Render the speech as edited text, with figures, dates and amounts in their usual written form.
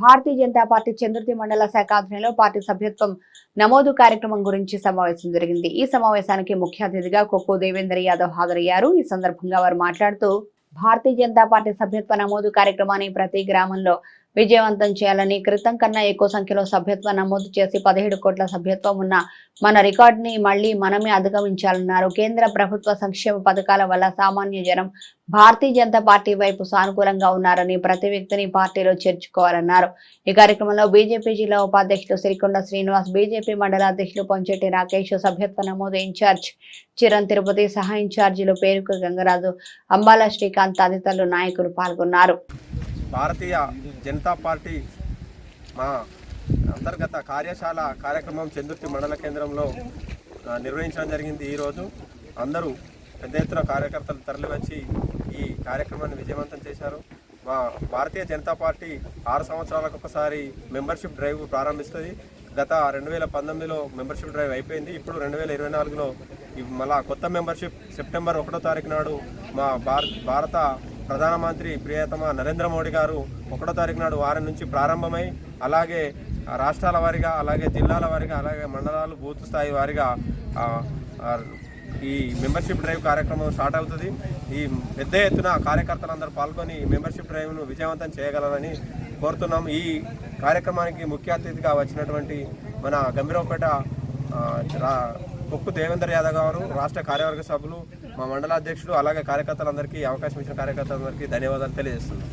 Bharatiya Janata party చంద్రుతి మండల శాఖ ఆధ్వర్యంలో పార్టీ సభ్యత్వం నమోదు కార్యక్రమం గురించి సమావేశం జరిగింది. ఈ సమావేశానికి ముఖ్య అతిథిగా కొక్కు దేవేందర్ యాదవ్ హాజరయ్యారు. ఈ సందర్భంగా వారు మాట్లాడుతూ భారతీయ జనతా పార్టీ సభ్యత్వ నమోదు కార్యక్రమాన్ని ప్రతి గ్రామంలో విజయవంతం చేయాలని, క్రితం కన్నా ఎక్కువ సంఖ్యలో సభ్యత్వ నమోదు చేసి 17 కోట్ల సభ్యత్వం ఉన్న మన రికార్డుని మళ్లీ మనమే అధిగమించాలన్నారు. కేంద్ర ప్రభుత్వ సంక్షేమ పథకాల వల్ల సామాన్య జనం భారతీయ జనతా పార్టీ వైపు సానుకూలంగా ఉన్నారని, ప్రతి వ్యక్తిని పార్టీలో చేర్చుకోవాలన్నారు. ఈ కార్యక్రమంలో బీజేపీ జిల్లా ఉపాధ్యక్షులు సిరికొండ శ్రీనివాస్, బీజేపీ మండల అధ్యక్షులు పొంచెట్టి రాకేష్, సభ్యత్వ నమోదు ఇన్ఛార్జ్ చిరణ్ తిరుపతి, సహా ఇన్ఛార్జీలు పేరుకు గంగరాజు, అంబాల శ్రీకాంత్ తదితరులు నాయకులు పాల్గొన్నారు. భారతీయ జనతా పార్టీ మా అంతర్గత కార్యశాల కార్యక్రమం చందుర్తి మండల కేంద్రంలో నిర్వహించడం జరిగింది. ఈరోజు అందరూ పెద్ద ఎత్తున కార్యకర్తలు తరలివచ్చి ఈ కార్యక్రమాన్ని విజయవంతం చేశారు. మా భారతీయ జనతా పార్టీ 6 సంవత్సరాలకు ఒకసారి మెంబర్షిప్ డ్రైవ్ ప్రారంభిస్తుంది. గత 2019లో మెంబర్షిప్ డ్రైవ్ అయిపోయింది. ఇప్పుడు 2024లో మళ్ళా కొత్త మెంబర్షిప్ సెప్టెంబర్ 1వ తారీఖు నాడు మా భారత ప్రధానమంత్రి ప్రియతమ నరేంద్ర మోడీ గారు 1వ తారీఖు నాడు వారం నుంచి ప్రారంభమై అలాగే రాష్ట్రాల వారీగా, అలాగే జిల్లాల వారీగా, అలాగే మండలాలు బూత్ స్థాయి వారీగా ఈ మెంబర్షిప్ డ్రైవ్ కార్యక్రమం స్టార్ట్ అవుతుంది. ఈ పెద్ద ఎత్తున కార్యకర్తలందరూ పాల్గొని మెంబర్షిప్ డ్రైవ్ను విజయవంతం చేయగలరని కోరుతున్నాం. ఈ కార్యక్రమానికి ముఖ్య అతిథిగా వచ్చినటువంటి మన గంభీరావుపేట కొక్కు దేవేందర్ యాదవ్ గారు, రాష్ట్ర కార్యవర్గ సభ్యులు, మా మండలాధ్యక్షుడు, అలాగే కార్యకర్తలందరికీ అవకాశం ఇచ్చిన కార్యకర్తలందరికీ ధన్యవాదాలు తెలియజేస్తున్నాం.